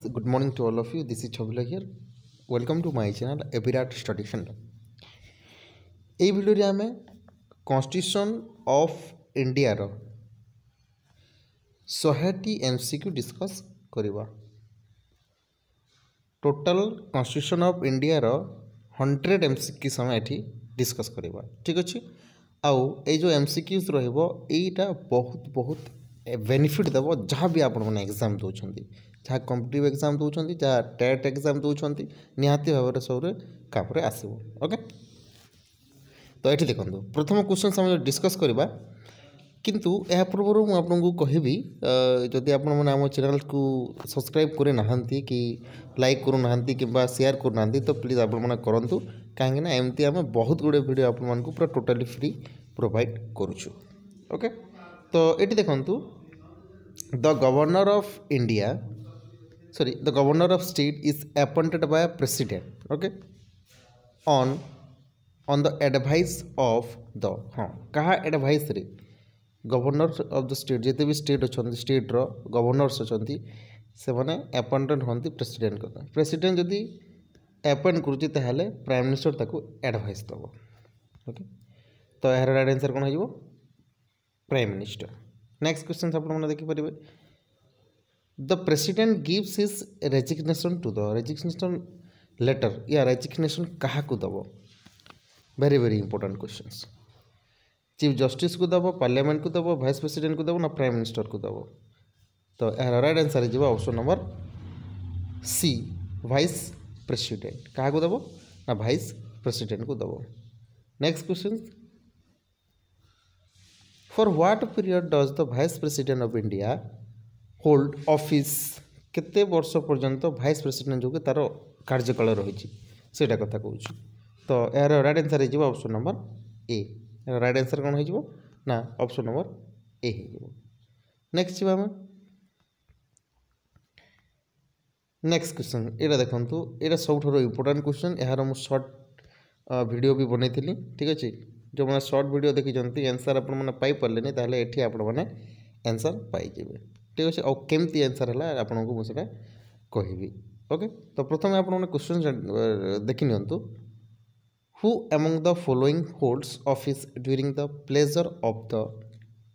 Good morning to all of you. This is Chabila here. Welcome to my channel Epirat Study Center. এই ভিডিওରେ ଆମେ constitution of ଇଣ୍ଡିଆର 100ଟି MCQ discus କରିବା। Total constitution of ଇଣ୍ଡିଆର 100 MCQ ଆମେ ଏଠି discus କରିବା। ଠିକ୍ ଅଛି। ଆଉ ଏଇ ଯେଉଁ MCQs ରହିବ ଏଇଟା ବହୁତ ବେନିଫିଟ୍ ଦେବ ଯାହା ବି ଆପଣମାନେ ଏକ୍ଜାମ୍ ଦେଉଛନ୍ତି, ଯାହା କମ୍ପିଟିଟିଭ୍ ଏକ୍ଜାମ୍ ଦେଉଛନ୍ତି, ଯାହା ଟେଟ୍ ଏକ୍ଜାମ୍ ଦେଉଛନ୍ତି, ନିହାତି ଭାବରେ ସବୁରେ କାମରେ ଆସିବ। ଓକେ, ତ ଏଠି ଦେଖନ୍ତୁ ପ୍ରଥମ କ୍ୱେଶ୍ଚନ୍ସ ଆମେ ଡିସ୍କସ୍ କରିବା। କିନ୍ତୁ ଏହା ପୂର୍ବରୁ ମୁଁ ଆପଣଙ୍କୁ କହିବି, ଯଦି ଆପଣମାନେ ଆମ ଚ୍ୟାନେଲ୍କୁ ସବସ୍କ୍ରାଇବ୍ କରିନାହାନ୍ତି କି ଲାଇକ୍ କରୁନାହାନ୍ତି କିମ୍ବା ସେୟାର କରୁନାହାନ୍ତି ତ ପ୍ଲିଜ୍ ଆପଣମାନେ କରନ୍ତୁ, କାହିଁକିନା ଏମିତି ଆମେ ବହୁତ ଗୁଡ଼ିଏ ଭିଡ଼ିଓ ଆପଣମାନଙ୍କୁ ପୁରା ଟୋଟାଲି ଫ୍ରି ପ୍ରୋଭାଇଡ଼ କରୁଛୁ। ଓକେ, ତ ଏଠି ଦେଖନ୍ତୁ the governor of India the governor of state is appointed by a president, okay, on the advice of the kaha advice re governor of the state jete bi state achonti state ro governors achonti se mane appointed honti president ko president jodi appoint kuruchi tahale prime minister taku advice dabo। okay, to ehar right answer kon hojibo prime minister। next question apna mane dekhi paribe the president gives his resignation to the resignation letter या resignation कहा को दबो। very important questions। Chief justice को दबो, parliament को दबो, vice president को दबो ना प्राइम मिनिस्टर को दबो। तो यार राइट आंसर है option number C vice president. कहा को दबो ना वाइस प्रेसिडेंट को दबो। Next question for what period does the vice president of India hold office केते वर्ष पर्यंत वाइस प्रेसिडेंट जो तार कार्यकाल रही से कथा कहूँ। तो यार राइट आंसर हो ऑप्शन नंबर ए। राइट आंसर कौन हो ना ऑप्शन नंबर ए हो। नेक्स्ट जी आम नेक्स्ट क्वेश्चन यहाँ देखूँ, यहाँ सब इम्पोर्टाट क्वेश्चन। यार मुझे सर्ट वीडियो भी बनई थी। ठीक अच्छे, जो मैंने सर्ट वीडियो देखी आंसर आपने ताहले एठी आपने आंसर पाइबे। ठीक अच्छे, और केमती आंसर है आपको मुझे कहबी। ओके, तो प्रथम आपने क्वेश्चन देखी नियंतु who among the following holds office during the pleasure of the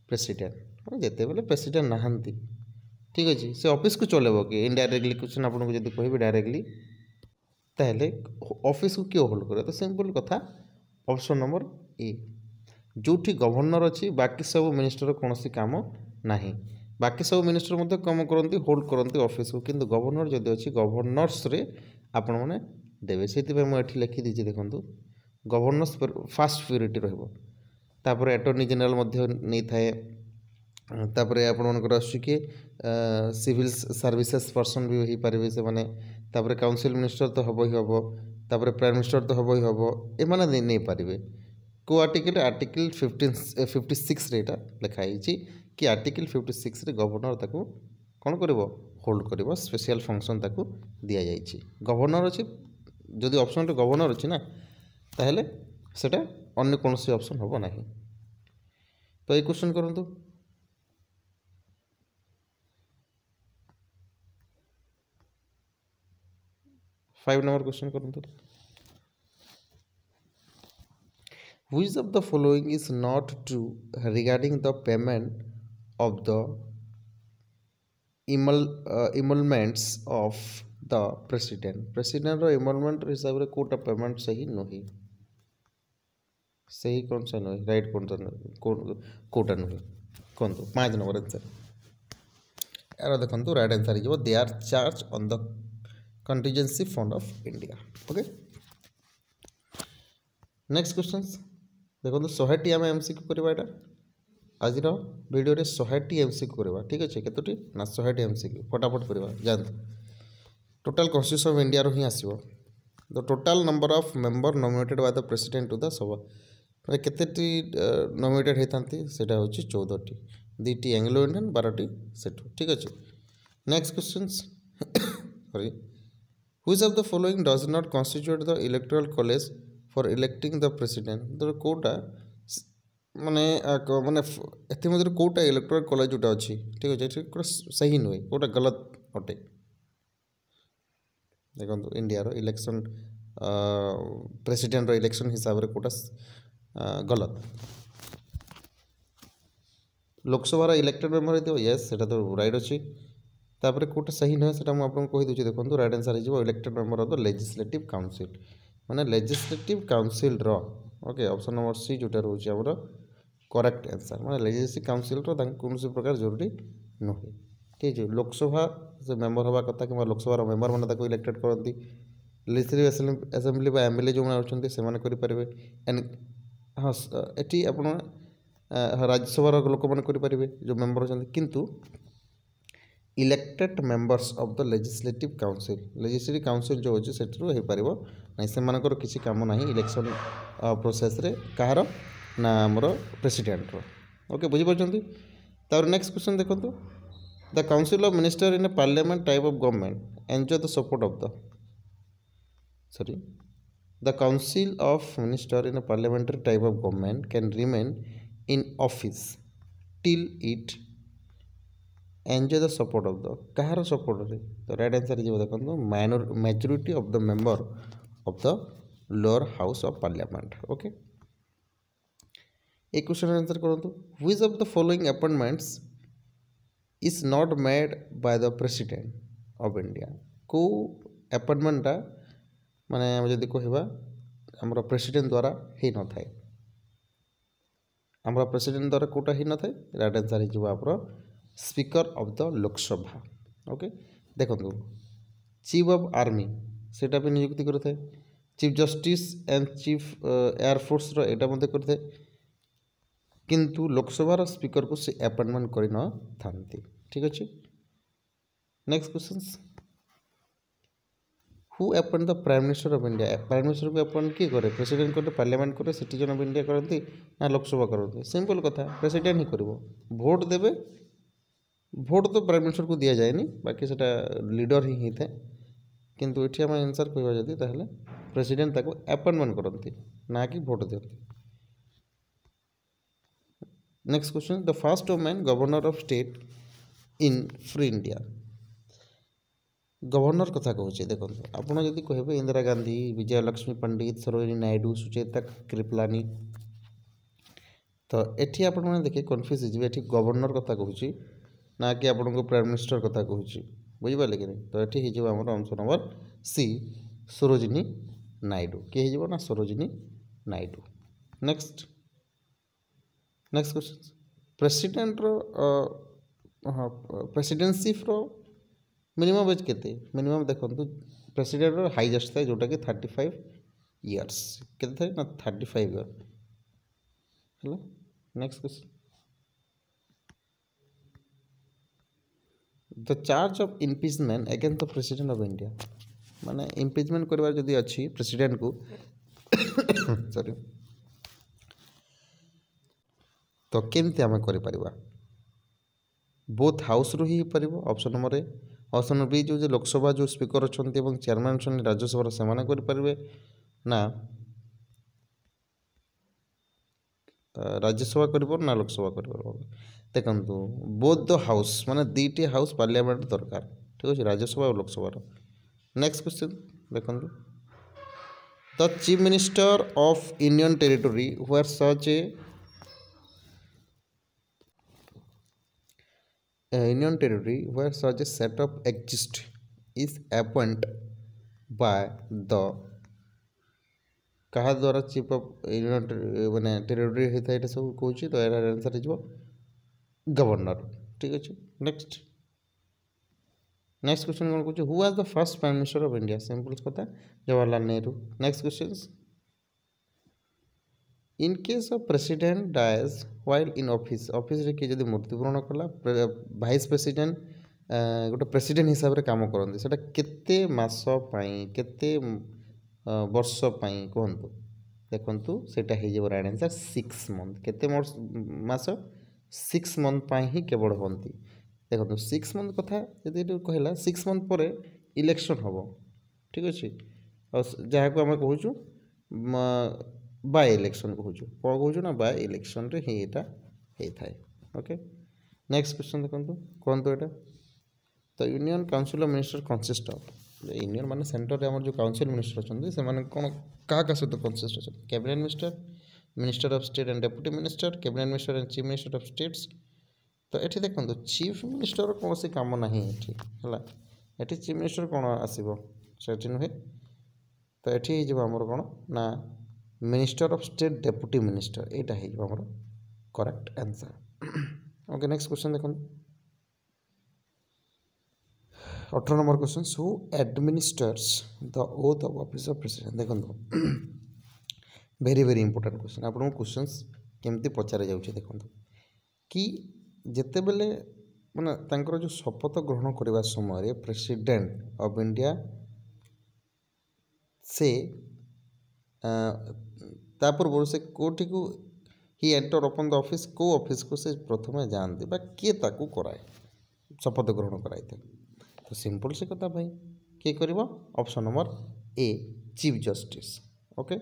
president. जिते बेले प्रेसिडेंट नहांती, ठीक अच्छे, से ऑफिस को चलेब कि इनडायरेक्टली क्वेश्चन आपको जब कह डायरेक्टली ताहले ऑफिस को किए होल्ड करे। तो सिंपल कथा ऑप्शन नंबर ए। जोठी गवर्नर अच्छी बाकी सब मिनिस्टर कौन काम नहीं, बाकी सब मिनिस्टर मध्य कम करती होल्ड करती ऑफिस को, किंतु गवर्नर जदि अच्छी गवर्नर्स रे आपण मैंने देवे। से मुझे लिखी दीजिए देखो गवर्नर्स फास्ट प्रियोरिटी रही। अटर्नी जनरल नहीं थाए, आपंकर कि सिविल सर्विसेस पर्सन भी हो पारे से मैंने, काउंसिल मिनिस्टर तो हम ही हम, प्राइम मिनिस्टर तो हम ही हम, एमाने नहीं पारे। को आर्टिकल 56 रे लिखाई कि आर्टिकल 56 रे गवर्नर ताको कौन करिवो होल्ड करिवो, स्पेशल फंक्शन ताको दिया जाइछि। गवर्नर अछि जदि ऑप्शन रे गवर्नर अछि ना ताहेले सेटा अन्य कोनोसी ऑप्शन होबो नाही। तो ए क्वेश्चन करंतु। 5 नंबर क्वेश्चन करंतु। Which of the following is not true regarding the payment of the emoluments of the president? President रो emolument हिसाब रे कोटा पेमेंट सही नहीं, सही कौन सा नहीं, राइट कौन सा नहीं, कोटा नहीं कौन। तो 5 नंबर आंसर यार देखो राइट आंसर हो they are charge on the contingency fund of India. Okay, next question देखो 100टी आम MCQ करवा यहाँ आज वीडियो 100टी MCQ करवा। ठीक अच्छे, कतोटी ना 100टी MCQ फटाफट करवा जानते। टोटाल कॉन्स्टिट्यूशन ऑफ इंडिया ही आसो the total number of member nominated by the president to the सभा मैंने केतेटी नॉमिनेटेड होता से 14टी, 2टी एंग्लो इंडियन, 12टी सेठू। ठीक अच्छे, next question sorry which of the following does not constitute the electoral college for electing the president. तो कौटा माने माने एमध्य कौटा इलेक्टोरल कॉलेज जोटा अच्छी, ठीक अच्छे, सही नुहे, कौटा गलत अटे। देखो इंडिया इलेक्शन प्रेसिडेंट इलेक्शन हिसाब से कोटा गलत लोकसभा इलेक्टेड मेम्बर होती येस से तो राइट अच्छी तापर कोटा सही नुहे से आपको कहीदे देखो राइट आंसर हो elected member of the legislative council माने लेजिस्लेटिव काउंसिल रो ओके ऑप्शन नंबर सी जोटा रोचे आमर करेक्ट आंसर माने लेजिस्लेटिव काउंसिल रो कौन प्रकार जरूरी नुहे ठीक है लोकसभा से मेम्बर हवा कथा कि लोकसभा मेम्बर मैंने इलेक्टेड करती लेजिस्लेटिव असेंबली एमएलए जो अच्छे से करेंगे हाँ ये आप राज्यसभा लोक मैंने करेंगे जो मेम्बर अच्छा किंतु elected members of the legislative council जो अच्छे से हो पार ना से किसी काम ना इलेक्शन प्रोसेस रे कहार ना आमर प्रेसिडेंट ओके बुझीपार नेक्स्ट क्वेश्चन देखो the council of minister in A parliament type of government enjoy the support of the council of minister in A parliamentary type of government can remain in office till it enjoy the support of the Kahar support रे तो right answer हो देखो majority of the member of the lower house of parliament okay एक question answer करूँ which of the following appointments is not made by the president of India को अपॉइंटमेंटा माने जदि कहवा आमर प्रेसिडेंट द्वारा ही न थाए आमर प्रेसिडेंट द्वारा कोटा ही न थाए राइट आंसर हो आप speaker of the Lok Sabha okay देखो चीफ ऑफ आर्मी सेटा भी नियुक्ति करते chief justice and chief air force एटा करते किंतु लोकसभार स्पीकर को से अपॉइंटमेंट कर न थांती ठीक अच्छे next question who appoint the prime minister of India prime minister को अपॉइंट किए करे प्रेसिडेंट करे पार्लियामेंट करे सिटीजन ऑफ इंडिया करती ना लोकसभा करती सिंपल कथा प्रेसिडेंट ही कर भोट देवे भोट तो प्राइम मिनिस्टर को दि जाए बाकी से लीडर ही होता है किंतु ये आम आंसर कहवा जदि ताहले प्रेसिडेंट ताको अपॉइंटमेंट करती ना कि भोट दिखती next question the first women governor of state in free India governor कथा कहूँ देखो आपड़ जदि कहे इंदिरा गांधी विजयलक्ष्मी पंडित सरोजिनी नायडू सुचेता कृपलानी तो ये आप देखिए कन्फ्यूज हो गवर्नर कथा कहूँ ना कि आपण को प्राइम मिनिस्टर कथा कहूँ बुझिपारे कि नहीं तो ये होमर option number C Sarojini Naidu किए हो ना Sarojini Naidu next next question president हाँ प्रेसिडेंटशिप मिनिमम एज केते मिनिमम देखो प्रेसिडेंट हाइएस्ट थाए जोटा कि 35 इयर्स केते थाए ना 35 इयर है next question the charge of impeachment against the president of India माने इम्पिचमेंट करबार जदि अच्छी प्रेसिडेंट को सॉरी तो केमती आम कर बोथ हाउस रू ही पार option number A option number B जो लोकसभा जो स्पीकर अच्छा चेयरमैन अच्छा राज्यसभा से करें ना राज्यसभा कर ना लोकसभा कर देखो बोथ द हाउस माने दीटी हाउस पार्लियामेंट दरकार ठीक अच्छे राज्यसभा और लोकसभा नेक्स्ट क्वेश्चन देखो the chief minister of union territory where such a union territory where such a setup exist is appoint by the कहा द्वारा चीफ ऑफ यूनियन माने टेरिटोरी होता है सब कहूँ तो यार आंसर हो गवर्नर ठीक अच्छे नेक्स्ट नेक्स्ट क्वेश्चन कौन कहूँ who was the first prime minister of India simple कथा Jawaharlal Nehru next question in case of president dies while in office office रे किए जदि मृत्युवरण कला वाइस प्रेसिडेंट गोटे प्रेसिडेंट हिसाब से काम करते सेटा केते मास पई केते वर्ष पई कहंतु देखंतु सेटा हे जे राइट आंसर 6 मंथ केते मास 6 मंथ पाई ही केवल हंती देखो 6 मंथ कथा जदि कहला 6 मंथ पर इलेक्शन हम ठीक अच्छे और जहाँ को आम कहूँ बाय इलेक्शन कहूँ कौन कहूँ ना बाय इलेक्शन रे ही एटा होता है ओके नेक्स्ट क्वेश्चन देखो कौन तो यहाँ the union council of minister consist of union माने सेंटर आम जो काउंसिल मिनिस्टर अच्छा से कौन क्या सहित कनसिस्ट अच्छा cabinet minister, minister of state and deputy minister, cabinet minister and chief minister of states. तो ये देखो चीफ मिनिस्टर कौन से कम ना है ये चीफ मिनिस्टर कौन आसो से नुहे। तो ये होमर कौन ना minister of state deputy minister यहाँ होमर correct answer. Okay next question देखो 18 number question who administers the oath of office of president. देखो वेरी वेरी इंपोर्टेंट क्वेश्चन आपको क्वेश्चंस केमती पचार जाऊँचे देखो कि जिते बेले माने तांकर जो शपथ ग्रहण करने समय प्रेसिडेंट ऑफ इंडिया से ता पूर्व से कोठी को ही एंटर ओपन द ऑफिस को ऑफिस को से प्रथम जानते बा किए ताकू कराए शपथ ग्रहण कराई थे। तो सिंपल से कथा भाई किए करिवो option number A chief justice. Okay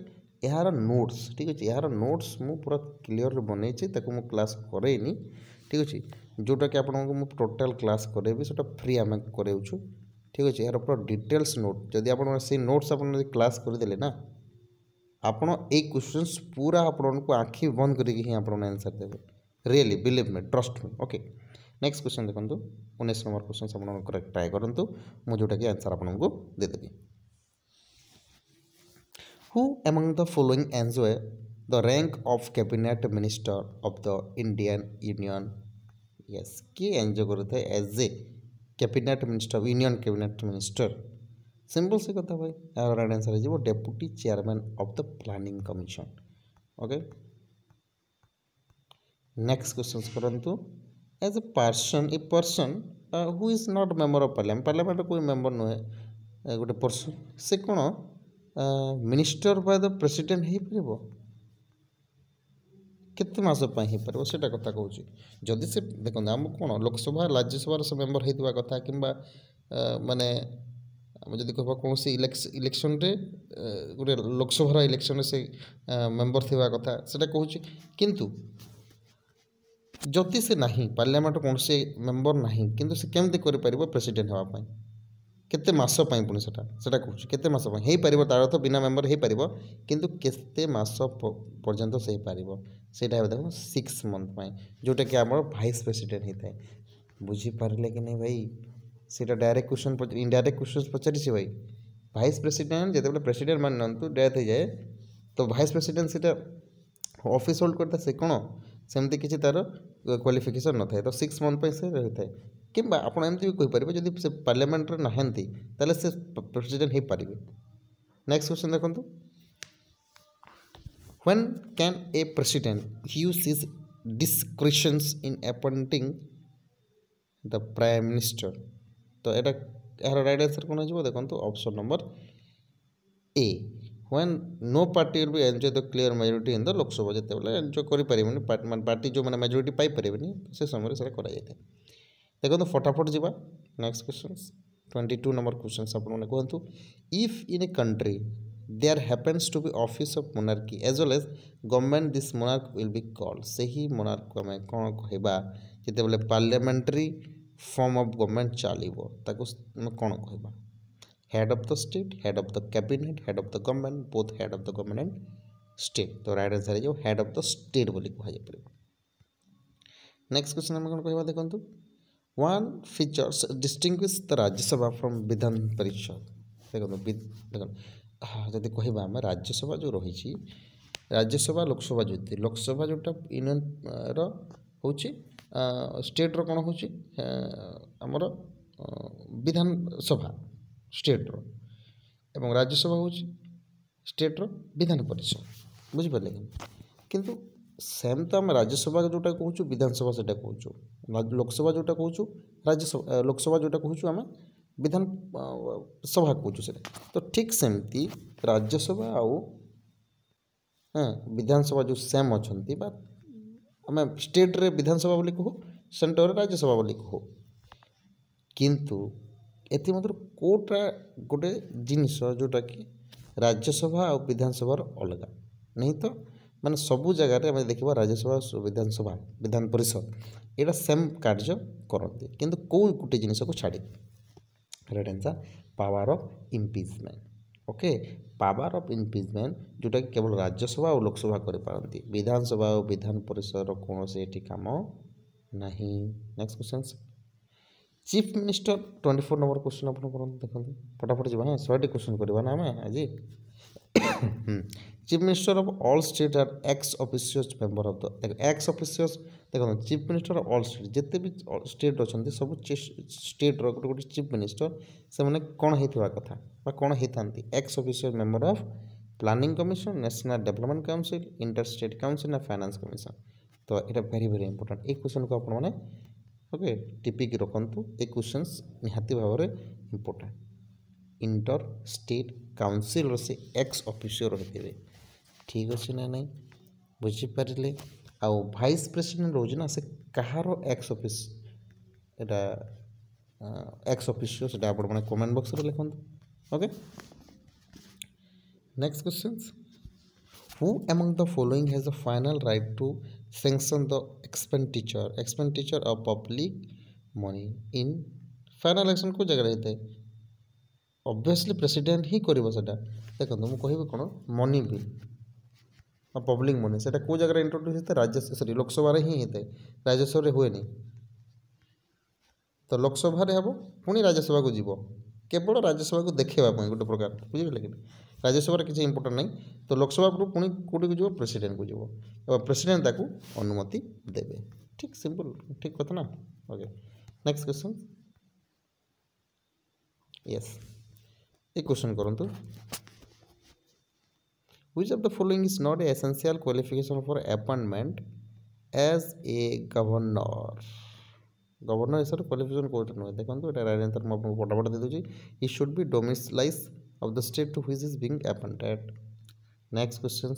यार नोट्स ठीक अच्छे यार नोट्स मु पूरा क्लियर बन मु क्लास करेनी ठीक अच्छे जोटा कि आपको टोटाल क्लास करेबी से फ्री आम कराऊँ ठीक अच्छे यार पूरा डिटेल्स नोट जदि आप नोट्स आप क्लास करदे ना आपण ए क्वेश्चंस पूरा आपको आँखि बंद करके आंसर देवे really believe me trust me. Okay next question देखो 19 नंबर क्वेश्चन आप करेक्ट ट्राए करूँ मुझे जोटा कि आंसर आपको देदेवी। Who among the following enjoy the rank of cabinet minister of the Indian Union? Yes, किए एंजॉय करते हैं as a cabinet minister union cabinet minister. Simple से कथा भाई यार राइट आंसर है deputy chairman of the planning commission. Okay next question करंतु as a person who is not member of parliament कोई मेंबर नुहे गोटे पर्सन से कौन मिनिस्टर बाय द प्रेसिडेंट हो पार केते मास हो पार से कथा कहूँ जदि से देखो आम कौन लोकसभा राज्यसभा से मेंबर होता कथा कि माने जदि कह कौन इलेक्शन रे गोटे लोकसभा इलेक्शन से मेंबर थी कथा से कहूँ किंतु जदि से नहीं पार्लियामेंट कौन से मेंबर नहीं किंतु से केमती कर प्रेसिडेंट होगापाई केते मास पुणी सेटा कहूँ केते मास हो पार तार अर्थ बिना मेंबर हो पार किंतु केते मास पर्यंत से पार से देखो 6 मंथ जोटा कि आम भाइस प्रेसिडेंट होता है बुझीपारे कि नहीं भाई सीटा डायरेक्ट क्वेश्चन इनडायरेक्ट क्वेश्चन पचारि भाई भाइस प्रेसिडेंट जो प्रेसिडेंट मान नु डेथ हो जाए तो भाइस प्रेसिडेंट से ऑफिस होल्ड करता से कौन सेमती किसी तार क्वालिफिकेशन न था तो 6 मंथ से रही है कि आप एमती भी कहीपर जब से पार्लियामेंट नहांती ताले से प्रेसिडेंट हो पारे। नेक्स्ट क्वेश्चन देखो when can a president use his discretions in appointing the prime minister. तो यार राइट आंसर कौन हो देखो option number A when no party will be enjoy the clear majority in the Lok Sabha जिते enjoy करें party जो मैंने मेजोरिटी पाइपर से समय से कराई देखो फटाफट जावा नेक्स्ट क्वेश्चन 22 नंबर क्वेश्चन आपने कहतु if in a country there happens to be office of monarchy as well as government this monarch will be called से ही मोनार्क को आम कौन कहवा जिते बले पार्लियामेंट्री फॉर्म ऑफ गवर्नमेंट चलो कौन कहवा head of the state head of the cabinet head of the government both head of the government and state. तो राइट आंसर है हेड ऑफ द स्टेट बोली कह। नेक्स्ट क्वेश्चन आम कौन कहवा देखो one features distinguish the Rajya Sabha from Vidhan Parishad. देखो जदि कहवा आम राज्यसभा जो रही राज्यसभा लोकसभा जो लोकसभा जोटा यूनियन रोच स्टेट रो कौन हो आमर विधान सभा स्टेट रो एवं राज्यसभा हूँ स्टेट रो विधान परिषद बुझिपारे किंतु सेम तो आम राज्यसभा जोटा कहूँ विधानसभा से कहूँ लोकसभा जोटा कहूँ राज्यसभा लोकसभा जोटा कहूँ आम विधान सभा कहूँ से तो ठीक सेमती राज्यसभा आउ विधानसभा जो सेम अच्छा आम स्टेट रे विधानसभा बोली कहू सेंटर राज्यसभा बोली कहू किंतु एथि मध्य कोटा गोटे जिनिस जोटा कि राज्यसभा और विधानसभा अलग नहीं तो माने सबू जगह आम देखा राज्यसभा विधानसभा विधान परिषद यहाँ सेम कार्य करते किंतु कौ गोटे जिनिस को छाड़ी right answer power of impeachment. Okay, power of impeachment जोटा कि केवल राज्यसभा और लोकसभा करिपारती, विधानसभा और विधान परिषद कौन से एठी काम नहीं। Next question, chief minister 24 number question आप देखो फटाफट जी, हाँ 100 क्वेश्चन करवा ना आम आज। Chief minister of all state are ex officio member of the ex officio देखो chief minister of all state जिते भी स्टेट अच्छा सब स्टेट गोटे गोटे चीफ मिनिस्टर से मैंने कौन होता कथा कौन होता x official member of planning commission, national development council, inter state council ना फाइनेंस कमिशन। तो यहाँ वेरी वेरी इंपोर्टेंट, एक क्वेश्चन को आपने ओके टिपिक रखु, एक क्वेश्चन निहाती भाव में इंपोर्टेंट। इंटर स्टेट काउंसिल से एक्स ऑफिसर रही ठीक अच्छे ना नहीं बुझीपारे। आउ भाइस प्रेसिडेंट रोज ना से कहार एक्स ऑफिस एटा एक्स ऑफिसर से आप कमेंट बॉक्स में लिखुँ। Okay next question, who among the following has the final right to sanction the expenditure of public money in final action को जगह रहता है ऑब्वियसली प्रेसिडेंट ही करिबो सेटा। देखो मैं कहबी कोन मनी बिल और पब्लिक मनी सेटा को जगह इंट्रोड्यूस होता है राज्यसभा सॉरी लोकसभा रे ही होता है, राज्यसभा रे हुए नहीं। तो लोकसभा रे हबो पुनी राज्यसभा को जीवो केवल राज्यसभा को देखा गोटे प्रकार बुझे कि राज्यसभा किसी इंपोर्टेंट नहीं। तो लोकसभा पुणी कौटी को जीव प्रेसिडेंट को जीव और प्रेसिडेंट ताकू अनुमति देवे। ठीक सिंपल ठीक कथा ना। ओके नेक्स्ट क्वेश्चन, यस एक क्वेश्चन करंतु, which of the following is not a essential qualification for appointment as a governor. Governor हिसाब से क्वालिफिकेशन कौन नुहे देखो ये राइट आंसर मुझे फटाफट दे दूसरी, he should be domicile of the state to which is being appointed. Next question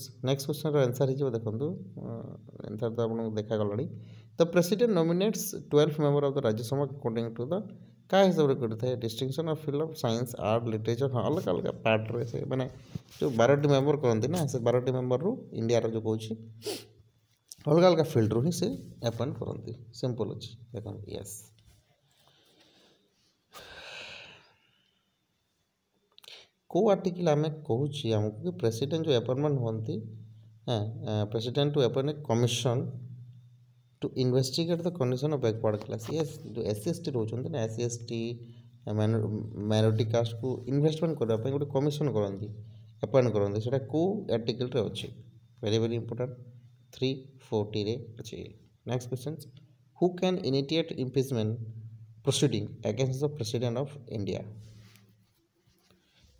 answer हो देखो आंसर तो आपको देखा गला। The president nominates 12 member of the Rajya Sabha according to the क्या हिसाब से करता है distinction of field of science art literature. हाँ अलग अलग पार्ट रे से मैंने जो 12टी मेंबर करते ना से 12टी मेंबर रू इंडिया जो कौन अलग अलग फील्ड रू ही से अपॉइंट करती सिंपल अच्छी देखो। यस को आर्टिकल आम कहूँ आमको कि प्रेसिडेंट जो अपॉइंटमेंट होती हाँ president to appoint commission to investigate the condition of backward class. Yes जो SC/ST रोचते ना SC/ST माइनॉरिटी कास्ट को इन्वेस्टमेंट करने गोटे कमिशन करती अपॉइंट करते से को आर्टिकल रे अच्छे वेरी वेरी इंपोर्टेंट 340 रे अच्छे। Next question, who can initiate impeachment proceeding against the president of India.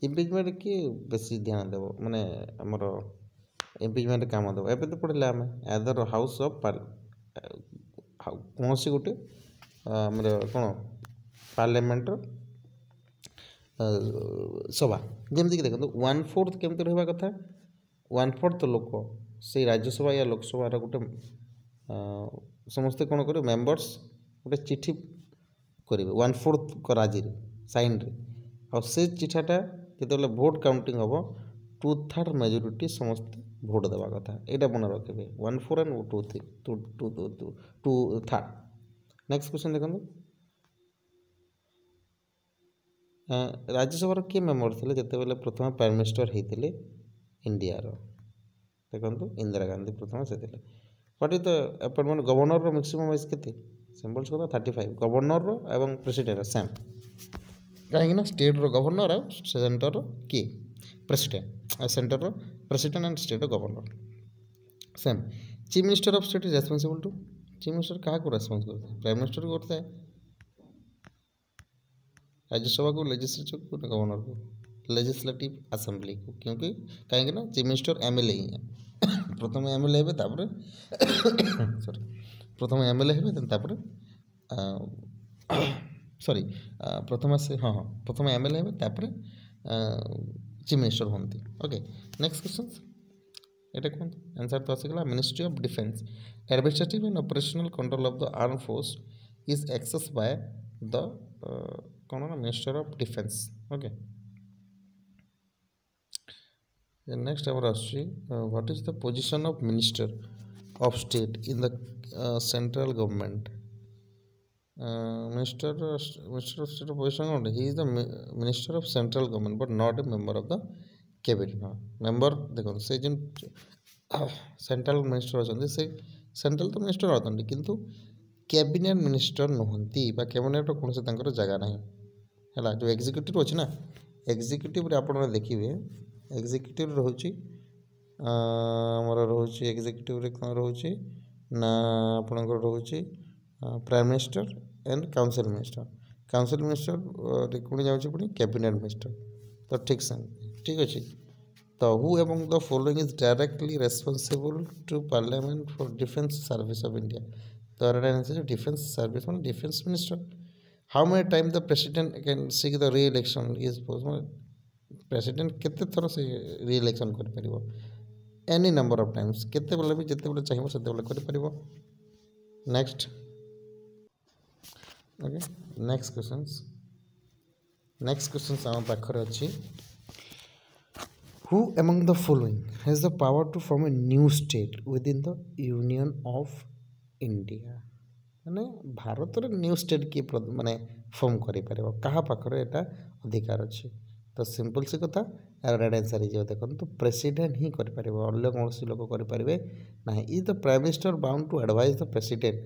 Impeachment किए बेसी ध्यान देव माने आमर इम्पीचमेंट काम देव एवं तो पढ़े आम एदर हाउस ऑफ कौन सी गोटे आम कौन पार्लियामेंट सभा जमीक देखो 1/4 केमती रहा कथा 1/4 लोक से राज्यसभा या लोकसभा गोटे समस्ते कौन कर मेम्बर्स गोटे चिठी करेंगे 1/4 कराजी सैन रे और से चिठाटा जो भोट काउंटिंग हम 2/3 मेजोरिटी समस्त भोट देवा कथा यहाँ मन रखे 1/4 एंड 2/3। नेक्स्ट क्वेश्चन देखो, राज्यसभा किए मेम्बर थे जिते बेले प्रथम प्राइम मिनिस्टर होते इंडिया देखो इंदिरा गांधी प्रथम से what is the appointment governor maximum age के सिंपल कथा 35 गवर्नर एवं प्रेसिडेंट सेम कहीं स्टेट गवर्नर और सेंटर किए president centre president and state governor same. Chief minister of state is responsible to chief minister क्या को रेस्पॉन्स करता है प्राइम मिनिस्टर को करता है, राज्यसभा को लेजिस्लेचर को गवर्नर को लेजिस्लेटिव असेंबली को क्योंकि कहीं चीफ मिनिस्टर MLA ही है प्रथम MLA हे सॉरी प्रथम MLA हे सॉरी प्रथम से हाँ हाँ प्रथम MLA हे चीफ मिनिस्टर होती। ओके नेक्स्ट क्वेश्चन ये कौन आंसर तो आसीगला ministry of defence administrative and operational control of the arm force is access by the कौन ना minister of defence. Okay next our what is the position of minister of state in the central government. Minister Minister of State of West Bengal, he is the Minister of Central Government but not a member of the cabinet. Member देखो से जिन central minister अच्छा से central तो minister अच्छा किंतु cabinet minister नुहति cabinet कौन से जगह ना है जो एग्जीक्यूटिव अच्छी ना एग्जीक्यूटिव आप देखिए एग्जीक्यूटिव रोचे आमर रोचे एग्जीक्यूटिव कौन रोचे ना आपणकर रोचे prime minister and council minister कौन जाऊँगी पुणी कैबिनेट मिनिस्टर तो ठीक अच्छे तो who among the following is directly responsible to parliament for defence service of India तो आंसर डिफेंस सर्विस मान defence minister how many time the president can seek the re election is president केते थर से re election कर परिबो any number of times केते बेले भी जते बेले चाहिबो सेते बेले कर परिबो नेक्स्ट ओके नेक्स्ट क्वेश्चंस आम पाखरे अछि Who among the following has the power to form a new state within the Union of India? माने भारत रे न्यू स्टेट की माने फॉर्म करि परबो कहा पाखरे एटा अधिकार अछि तो सिंपल से कथा राइट आंसर हे जे देखन तो प्रेसिडेंट ही करि परबो अन्य कोनोसी लोक करि परबे नाही is the prime minister bound to advise the president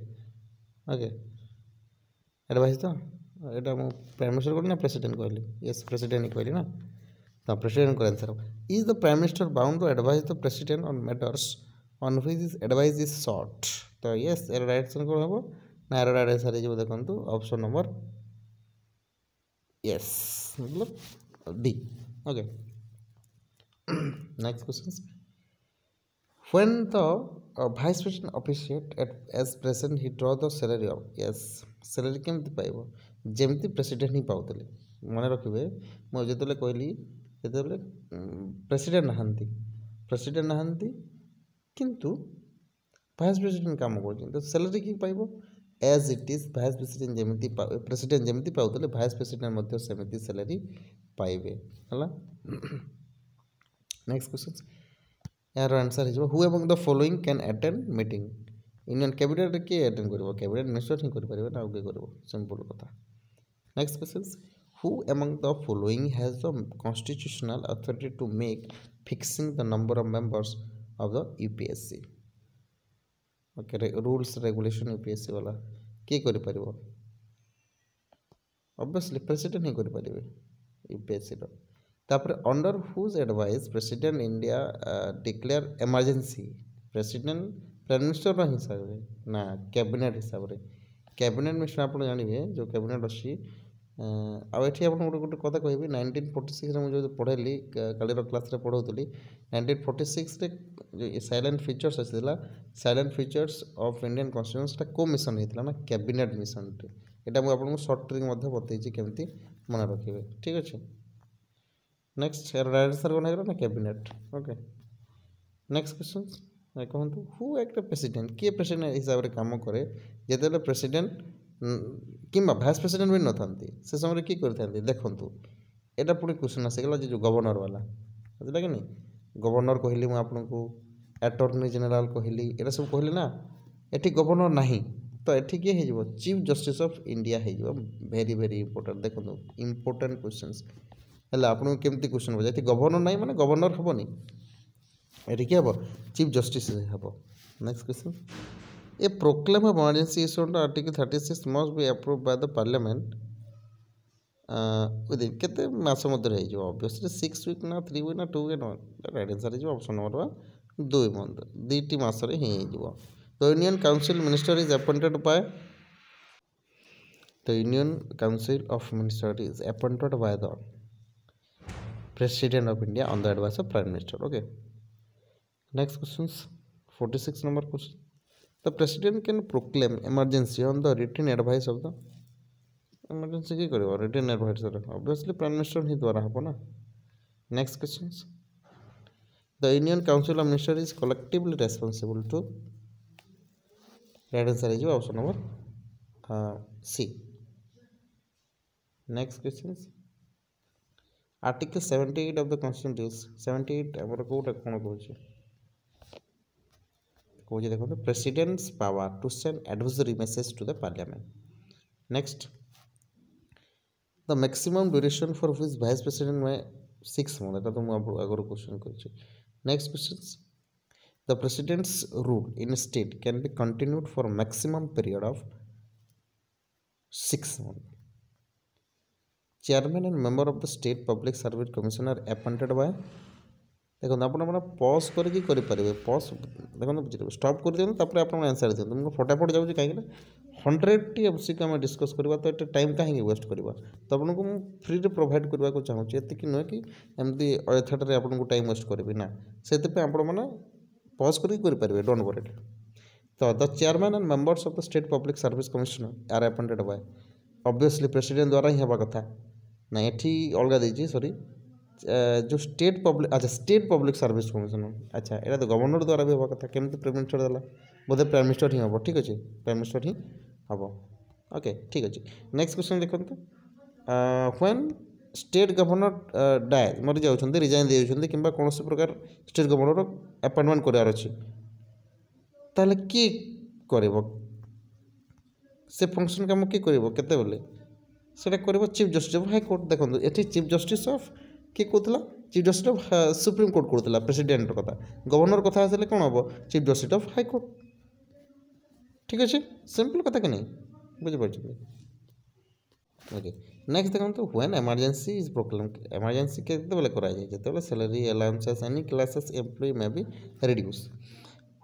okay advise तो एटा मो प्राइम मिनिस्टर कोना प्रेसिडेंट कहली यस प्रेसिडेंट ही कहली ना The president को answer is the prime minister bound to advise the president on matters on which his advice is sought तो yes एरो राइट आंसर कौन होबो ना एरो राइट आंसर जो देखंतु ऑप्शन नंबर यस मतलब D okay next question when the vice president officiate as president he draw the salary of yes salary केमति पाइबो जेमति प्रेसिडेंट ही पाउतले मन रखिबे मो जेतले कहली ଯେତେବେଳେ ପ୍ରେସିଡେଣ୍ଟ ନାହାନ୍ତି କିନ୍ତୁ ଭାଇସ୍ ପ୍ରେସିଡେଣ୍ଟ କାମ କରୁଛନ୍ତି ତ ସାଲାରୀ କି ପାଇବ age it is vice president ଯେମିତି ପ୍ରେସିଡେଣ୍ଟ ଯେମିତି ପାଉଥିଲେ ଭାଇସ୍ ପ୍ରେସିଡେଣ୍ଟ ମଧ୍ୟ ସେମିତି ସାଲାରୀ ପାଇବେ ହେଲା ନେକ୍ସଟ କ୍ୱେଶ୍ଚନ୍ ଏହାର ଆନ୍ସର୍ ହେଇଯିବ who among the following can attend meeting union କ୍ୟାବିନେଟ୍ରେ କିଏ ଆଟେଣ୍ଡ କରିବ କ୍ୟାବିନେଟ୍ ମିନିଷ୍ଟର ହିଁ କରିପାରିବେ ନା ଆଉ କିଏ କରିବ ସିମ୍ପଲ୍ କଥା next question Who among the following has the constitutional authority to make fixing the number of members of the UPSC? Okay, rules regulation UPSC वाला किए करि परिबो obviously president ही करि परिबे UPSC रो तापर under whose advice president India declare emergency president prime minister रो हिसाब रे ना cabinet हिसाब रे कैबिनेट मिनिस्टर आपण जानिबे जो कैबिनेट अछि आउ एठी आपण गोटे कथा कहबी 1946 रे जो पढ़ेली कालीर क्लास रे पढ़ौतली 1946 रे जो साइलेंट फीचर्स आसीला silent features of Indian constitution को मिशन हेतला ना कैबिनेट मिशन रे एटा मु आपन शॉर्ट ट्रिक मध्ये बतैछि केमती मन रखिबे ठीक अछि नेक्स्ट राइट आंसर कोन हेला ना कैबिनेट ओके नेक्स्ट क्वेश्चन मैं कहंतु हु एक्ट प्रेसिडेंट के प्रेसिडेंट हिसाब रे काम करे जेतेले प्रेसिडेंट किंबा भाइस प्रेसिडेंट भी न थांती से समय कि करथांती देखंतु एटा पुणी क्वेश्चन आसीगला जो गवर्नर वाला बुझला कि नहीं गवर्नर कहली मु आपनको अटॉर्नी जनरल कहली एटा सब कहली ना एठी गवर्नर नाही तो एठी के हे जबो चीफ जस्टिस ऑफ इंडिया हे जबो वेरी वेरी इंपोर्टेंट देखंतु इंपोर्टेंट क्वेश्चंस हला आपनको केमती क्वेश्चन हो जाती गवर्नर नाही माने गवर्नर हबोनी एठी के हबो चीफ जस्टिस हबो next question A proclaim of emergency issued under Article 36 must be approved by the Parliament within केते मास मध्य रही जो obviously 6 week ना 3 week ना 2 week ना राइट आंसर जो ऑप्शन नंबर 2 मंथ 2 मास रे ही जो the Union Council Minister is appointed by the Union Council of Minister is appointed by the President of India on the advice of Prime Minister okay next questions 46 number question The president can proclaim emergency on the written advice of the emergency की करेगा written advice obviously prime minister ही द्वारा हबो ना next questions the Union Council of Ministers is collectively responsible to right answer है जो option number C next questions Article 78 of the Constitution 78 हमर कोटा कोन कहूची देखो president's power to send advisory message to the parliament next the maximum duration for which vice president में 6 month एटा तो मु आगर क्वेश्चन करछि next questions the president's rule in state can be continued for maximum period of 6 month chairman and member of the state public service commission are appointed by देखो आपने पज करके पज देखो बुझे स्टॉप कर दिखाँ तापर आप आंसर दिखाँ मुझे फटाफट जाऊँगी कहीं 100 एमसीक्यू आम डिस्कस करवा तो ये टाइम कहीं वेस्ट करवा तो आपको मुझे फ्री प्रोवाइड करने को चाहूँगी ये नुहे कि एमती अयथाटे आपको टाइम वेस्ट करी ना से मैंने पज करके डोंट वरी तो the chairman and members of the state public service commission are appointed by obviously president द्वारा ही हवा कथा ना ये अलग देती सॉरी जो स्टेट पब्लिक अच्छा स्टेट पब्लिक सर्विस कमिशन अच्छा यहाँ तो गवर्नर द्वारा भी हवा कथा केमती प्राइम मिनिस्टर देला बोधे प्राइम मिनिस्टर ही हम ठीक अच्छे प्राइम मिनिस्टर ही हम ओके ठीक अच्छे नेक्स्ट क्वेश्चन देखो व्हेन स्टेट गवर्नर डाए मरी जाऊँ रिजाइन दे कि कौन प्रकार स्टेट गवर्नर अपॉइंटमेंट करार अच्छे ताहले किए कर से फंक्शन कम किए करते बोले सेटा कर चीफ जस्टिस ऑफ हाईकोर्ट देखो ये चीफ जस्टिस ऑफ किए कहला chief justice of supreme court कहला प्रेसिडेंट कथा गवर्नर कथा आसले कौन हम चीफ जस्टिस ऑफ हाईकोर्ट ठीक अच्छे सिंपल कथा कि नहीं बुझे ओके नेक्स्ट देखो when emergency is proclaim emergency केते कराए जो salary allowances any classes employ may be reduce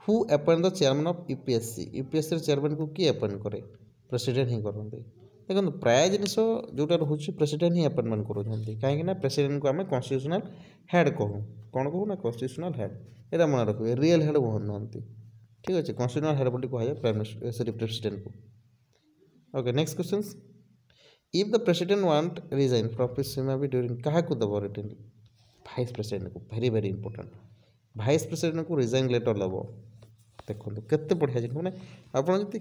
who appoint the chairman of UPSC chairman को किए अपॉइंट करे प्रेसिडेंट ही करते देखो प्राय जिन जोटा रोचे प्रेसिडेंट ही अपॉइंटमेंट करूँ कहीं प्रेसिडेंट को आम कन्स्टिट्यूशनल हेड कहूँ कौन कहूँ ना कन्स्टिट्यूशनल हेड ये मन रखिए रियल हेड नुहति ठीक अच्छे कन्स्टिट्यूशनल हेड बोली कहुए प्राइम मिनिस्टर सॉरी प्रेसिडेंट को okay next question if the president want resign from office may be during क्या दब रिटर्न भाइस प्रेसिडेंट को very very important vice president को रिजाइन लेटर लब देखो केते बढ़िया जिन मैंने आपड़ी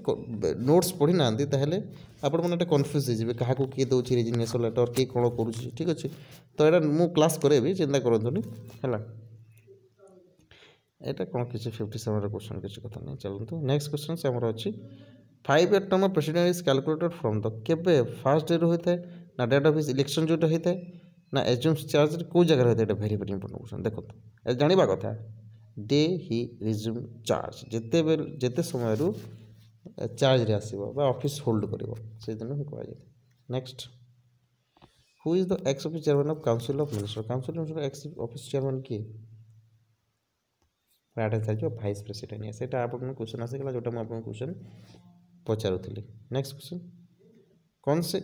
नोट्स पढ़ी ना ताहले आपण मैंने कन्फ्यूज हो क्या किए दौर रिजिग्नेशन लेटर किए कौन करुँच ठीक अच्छे तो यहाँ मुझे क्लास करेबी चिंता करूँ है यहाँ कौन किसी 57 क्वेश्चन किसी कथा नहीं चलते नेक्स्ट क्वेश्चन से आमर अच्छी 5 year term of president is calculated from the केबे फास्ट डे होता है ना डेट ऑफ हिज इलेक्शन जोटा होता है ना एज्यूम चार्ज कौ जगह होता है वेरी वेरी इंपोर्टेंट क्वेश्चन देखो जानवा कथा डे ही रिज्यूम चार्ज जिते समय चार्ज रे आसो ऑफिस होल्ड कर दिन ही कहुए next who is the ex office chairman of council of minister ex office chairman किए जो भाइस प्रेसिडेंट से क्वेश्चन आसीगला जोटा मुझे क्वेश्चन पचारूली नेक्स्ट क्वेश्चन कौन से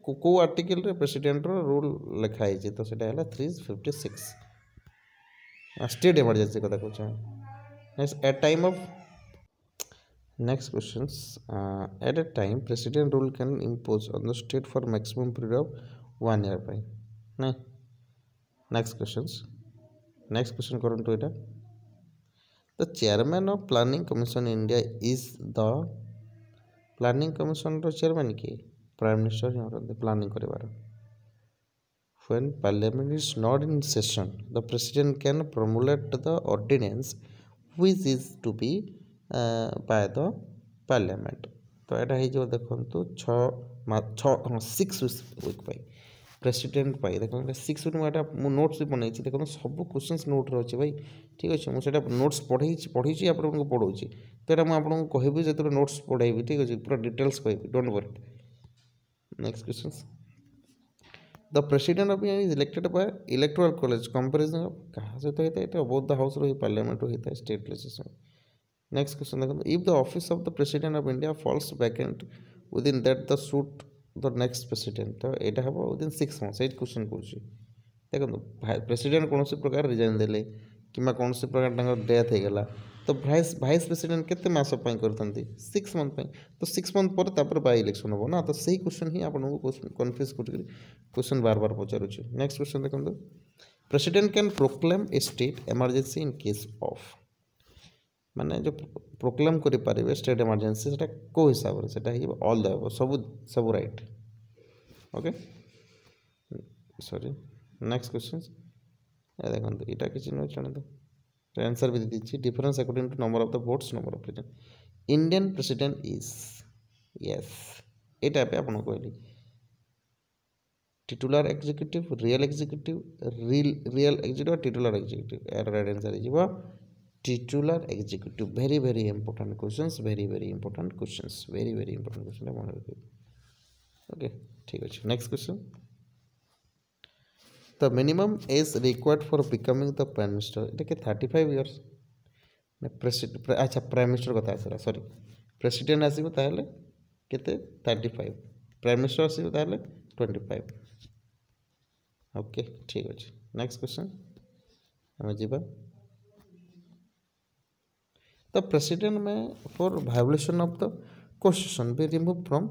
को आर्टिकल रे प्रेसिडेंट रूल लिखाई तो सीटा 356 स्टेट इमरजेंसी कथा कौन next at time of next question at a time president rule can impose on the state for maximum period of 1 year नहीं नेक्स्ट क्वेश्चन करूँ तो यहाँ the chairman of planning commission India is the planning commission chairman किए prime minister ही planning कर when parliament is not in session the president can promulgate the ordinance which is to be by the parliament तो यहाँ हो देखो 6 week president पाई देखो 6 week मुझे notes भी बनई देखो सब क्वेश्चन नोट अच्छे भाई ठीक अच्छे मुझे नोट्स पढ़ी आपको पढ़ाऊँगी तो यहाँ मुझे कहबी जो नोट्स पढ़ेबी ठीक अच्छे पूरा डिटेल्स कहबी don't worry next question the president of India is elected by electoral college comparison of कहाँ सहित होता है बोथ द हाउस रही पार्लियामेंट होता है स्टेट प्लेसेस में नेक्स्ट क्वेश्चन देखो if the office of the president of India falls vacant within that the suit the next president तो यहाँ हम विदिन 6 months ये क्वेश्चन पूछे देखो प्रेसिडेंट कौन प्रकार रिजाइन देले कि कौन प्रकार डेथ हो गला तो भाइस प्रेसिडेंट केते मास करते 6 month तो 6 month पर बाय इलेक्शन हम ना तो सही क्वेश्चन ही आपको कन्फ्यूज कर क्वेश्चन बार बार पचारूँ नेक्स्ट क्वेश्चन देखो president can proclaim A state emergency in case of माने जो प्रोक्लेम करें स्टेट इमरजेंसी से कौ हिसाब से all the sub right okay sorry next question देखो यहाँ किसी नुह जान तो आंसर भी दीजिए difference according to number of the votes number of president Indian president is yes एटा पे आपन कहली titular executive real executive real executive titular executive यार राइट आंसर हो titular executive very very important questions very important questions very important question मन रखिए okay ठीक अच्छे next question the minimum age required for becoming the prime minister এটা কি 35 years না president আচ্ছা প্রাইম মিনিস্টার কথা আসলা সরি প্রেসিডেন্ট আসিব তাহলে কেতে 35 প্রাইম মিনিস্টার আসিব তাহলে 25 ओके ठीक अच्छे नेक्स्ट क्वेश्चन आम जा the president may for violation of the constitution be remove from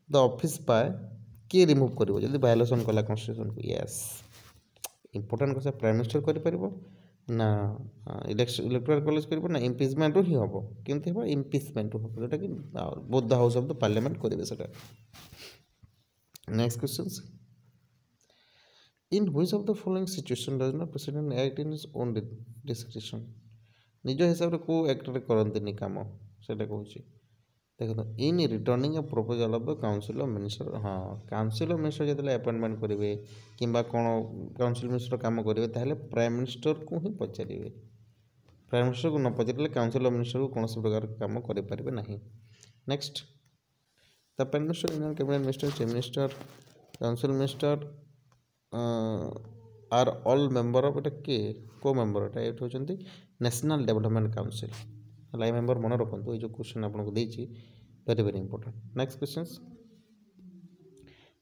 the office by किए रिमूव कर जब वायोलेशन कला कॉन्स्टिट्यूशन को yes important question prime minister कर ना इलेक्टोरल कॉलेज कर ना इम्पिचमेंट ही हम केमती हम इम्पिचमेंट हम जोटा कि both the house of the parliament करेंगे next question in which of the following situation does not president act in his own description निज हिसाब से को एक्टर करते कम से कहूँ देखो in returning a proposal of the council of minister हाँ काउंसिल ऑफ मिनिस्टर जो अपॉइंटमेंट करेंगे कि कौन काउंसिल मिनिस्टर काम करेंगे ताहले प्राइम मिनिस्टर को ही पचारे प्राइम मिनिस्टर को न पचारे काउंसिल ऑफ मिनिस्टर को कौन प्रकार काम करें ना next the prime minister union cabinet minister chief minister council minister are all member of एटा के को मेंबर एटा एट होचंती नेशनल डेवलपमेंट काउंसिल लाई मेंबर मन रखु ये क्वेश्चन आपको देती very important next question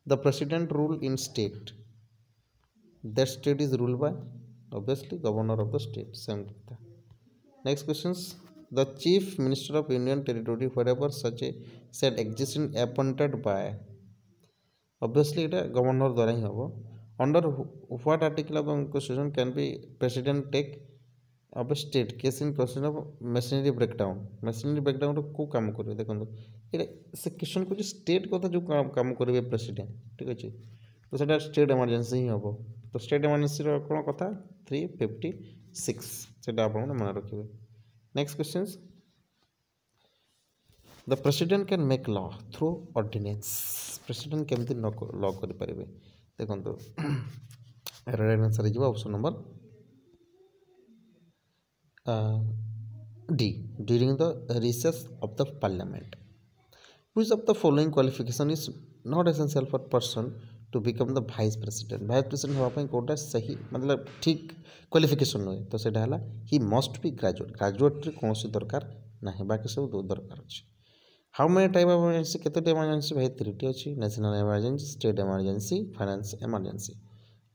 the president rule in state that state is rule by obviously governor of the state same next question the chief minister of union territory wherever such a set existing appointed by obviously एटा governor द्वारा ही हम under what article of the constitution can be president take up state case in question of machinery breakdown को काम करेंगे देखो ये से क्वेश्चन को स्टेट कथा जो काम करेंगे प्रेसिडेंट ठीक अच्छे तो सेटा स्टेट इमरजेंसी ही हम तो स्टेट इमरजेंसी कौन कथा 356 से आप मन रखिए next question the president can make law through ordinance president केमती लॉ करेंगे देखो राइट आंसर हो option number D during the recess of the parliament which of the following qualification is not essential for person to become the vice president होगा कोटा सही मतलब ठीक qualification नुहे तो सेटा हला he must be graduate कौन सी दरकार ना बाकी सब दो दरकार अच्छे how many type of emergency केते टाइप इमरजेंसी भाई 3 अच्छी national emergency state emergency finance emergency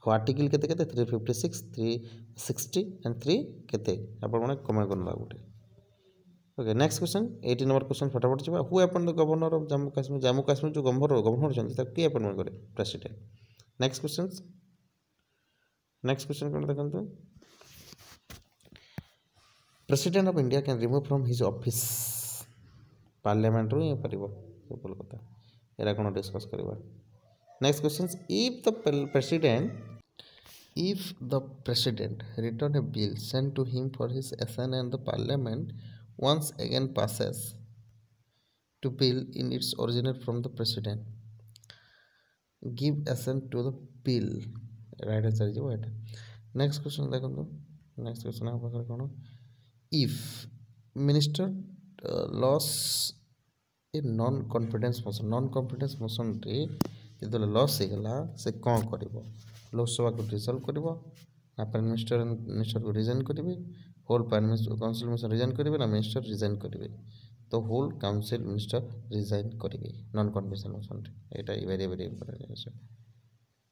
article केते केते 356 360 एंड 3 केते आपण माने कमेंट करना गोटे okay next question 18 number question फटाफट जवा who appoint the governor of Jammu Kashmir जो गवर्नर छथि त के अपॉइंटमेंट करे प्रेसिडेंट नेक्स्ट क्वेश्चन कोन देखंतु president of India can remove from his office parliament रो ये परिबो सिंपल कथा एरा कोन डिस्कस करबा next question if the president return a bill sent to him for his assent and the parliament once again passes to bill in its originate from the president give assent to the bill right answer is what next question देखो next question आप पाखर कोन if minister lost a non confidence motion रे जो loss होगा से कौन कर लोकसभा को resolve कर ना प्राइम मिनिस्टर को रिजाइन करेंगे whole prime minister council minister resign करेंगे ना मिनिस्टर रिजाइन करेंगे तो होल काउंसिल मिनिस्टर रिजाइन करेंगे नॉन कन्फिडेंस मोशन ये very important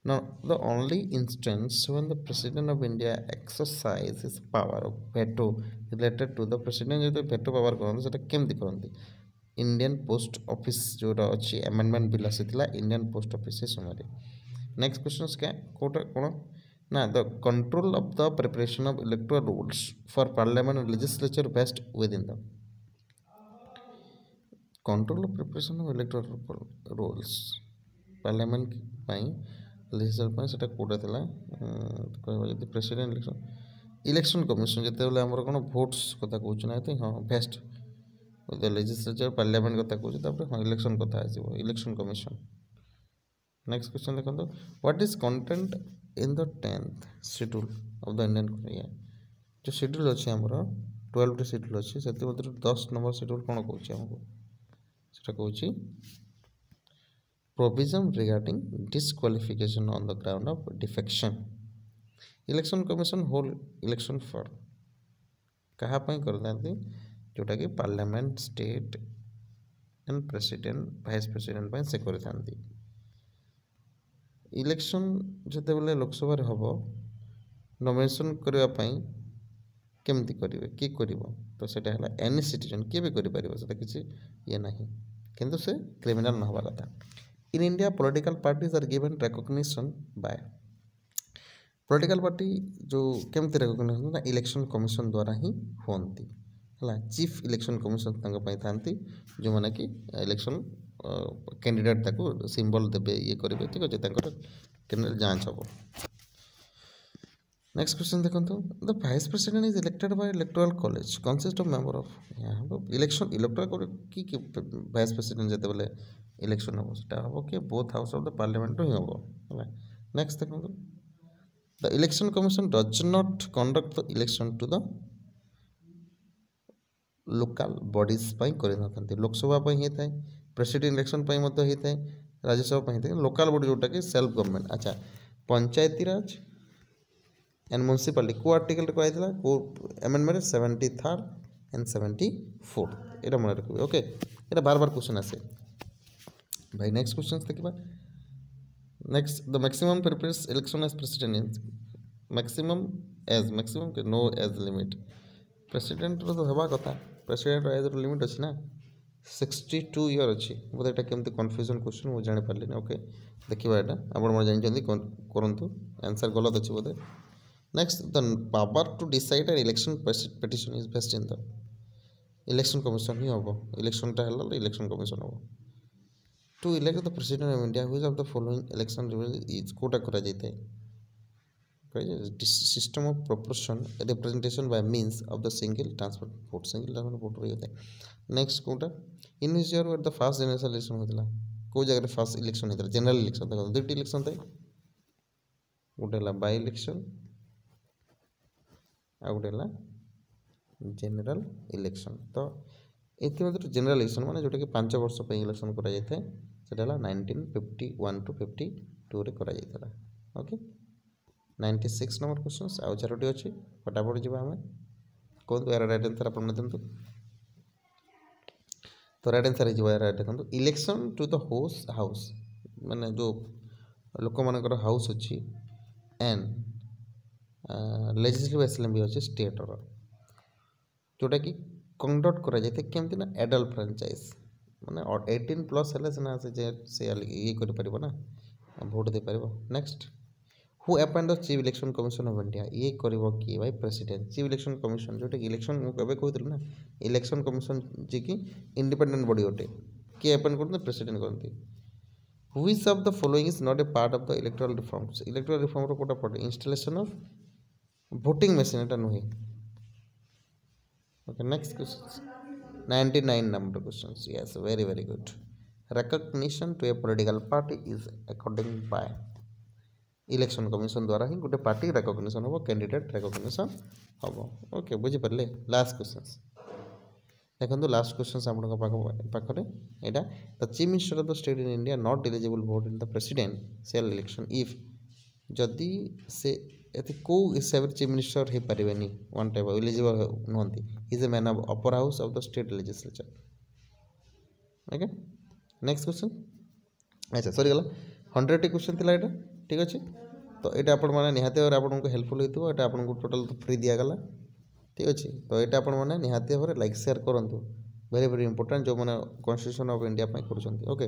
Now, the only instance when the President of India exercises power of veto related to the President जो veto power करते हैं केमती करते इंडियन पोस्ट ऑफिस जोटा अच्छी amendment bill आसाला इंडियन पोस्ट ऑफिस समय नेक्स्ट क्वेश्चन क्या कौन ना the control of the preparation of electoral rules for parliament and legislature best with in the control of preparation of electoral rules parliament legislature से कौटा कहते president election commission जो आम कौन भोट्स कथा कहूँ ना हाँ बेस्ट द लेजिस्लेचर पार्लियामेंट कथा कहूँ हाँ इलेक्शन कथा आसो इलेक्शन कमिशन। नेक्स्ट क्वेश्चन देखो what is content in the 10th schedule of the Indian जो शेड्यूल अच्छे आमर 12 शेड्यूल अच्छे से 10 नंबर शेड्यूल कौन कौन आमको सेटा कहूँ provision regarding disqualification on the ground of defection election commission whole election for कहाँ करते जोटा कि parliament state and president vice president से करते इलेक्शन जिते बेले लोकसभा हम नॉमिनेशन करने केमती करेंगे किए कर तो सेटा है एनी सिटीजन किए भी कर किसी ये ना किंतु से क्रिमिनल न हवा कथा in India political parties are given recognition by political party जो केमती रिकॉग्निशन ना इलेक्शन कमिशन द्वारा ही होती है चीफ इलेक्शन कमिशन था जो मैंने कि इलेक्शन कैंडिडेट ताको सिंबल देवे ये करेंगे ठीक अच्छे कैंडिडेट जांच हम। नेक्स्ट क्वेश्चन देखो the vice president is elected by electoral college consist of member of election electoral college की वाइस प्रेसिडेंट जिते बेले इलेक्शन हम सेटा हम कि both house of the parliament ही हम। नेक्स्ट देखो the election commission does not conduct the election to the local bodies कर लोकसभा होता है प्रेसिडेंट इलेक्शन होता है राज्यसभा होता है लोकल बॉडी जोटा कि सेल्फ गवर्नमेंट अच्छा पंचायती राज एंड म्यूनिसिपालिटी को आर्टिकल कहला को अमेंडमेंट 73rd एंड 74th ये मन रखिए ओके ये बार बार क्वेश्चन आसे भाई। नेक्स्ट क्वेश्चन देखा next the maximum previous election age president maximum के नो एज लिमिट प्रेसिडेंट तो हवा कथा प्रेसिडेंट एज लिमिट अच्छी ना 62 ईयर अच्छी बोधे यहाँ केमती कन्फ्यूजन क्वेश्चन मुझे जापारे ओके देखा यहाँ आप जानते करूँ आंसर गलत अच्छे बोधे। Next the power to decide an election petition is best in the election commission ही हम इलेक्शन है इलेक्शन कमिशन हम to elect the president of India which of the following election is कोटा करा जाता है system of proportion representation by means of the single transfer vote रही होता है। नेक्स्ट कोटा in which year the first general election होता कौ जगह फर्स्ट इलेक्शन होता जनरल इलेक्शन देखो दुईटी इलेक्शन थे गोटे बाय इलेक्शन आ गोटे जनरल इलेक्शन तो ये जनरल इलेक्शन माने जोटा कि 5 वर्ष इलेक्शन करा जाता है सेटा 1951 to 52 रे करा जाता ओके। 96 नंबर क्वेश्चन आउ 4टी अच्छी फटाफट जी आम कहतु यार राइट आंसर आप दिखाँ तो राइट आंसर हो देखो इलेक्शन टू द हाउस माने जो लोक मान हाउस अच्छी एंड लेजिस्लेटिव असेंबली अच्छे स्टेटर जोटा कि कंडक्ट करा जाए केमती ना एडल्ट फ्रांचाइज माने 18+ है सीना से ये कर भोट दे पार। Next who appoint the chief election commission of India ये कर किए भाई प्रेसिडेंट चीफ इलेक्शन कमिशन जोटा कि इलेक्शन मुझे कहती ना इलेक्शन कमिशन जी कि इंडिपेंडेंट बॉडी गोटे किए अपॉइंट करते प्रेसिडेंट करती which of the following is not a part of the electoral reform कोटा पड़े इंस्टॉलेशन ऑफ वोटिंग मशीन एटा नुहे okay. Next question 99 number question yes very very good recognition to a political party is according by election commission द्वारा ही गोटे party recognition हम candidate recognition हम okay बुझीपारे। लास्ट क्वेश्चन देखो लास्ट क्वेश्चन आपके यहाँ the chief minister of the state in India not eligible vote in the presidential election if जदि से कौ हिसाब से चीफ मिनिस्टर हो पारे वन टाइप एलिजिबल नुहति is a man of upper house of the state legislature okay. Next question अच्छा सरीगला 100टी क्वेश्चन थी यहाँ ठीक अच्छे तो ये आपण मैंने निहाती भाव आपको हेल्पफुल होता है आपको टोटाल तो फ्री दिगला ठीक अच्छे तो ये आपण मैंने निहाती भाव लाइक शेयर करूँ वेरी वेरी इंपोर्टेंट जो मैंने कॉन्स्टिट्यूशन ऑफ इंडिया कर ओके।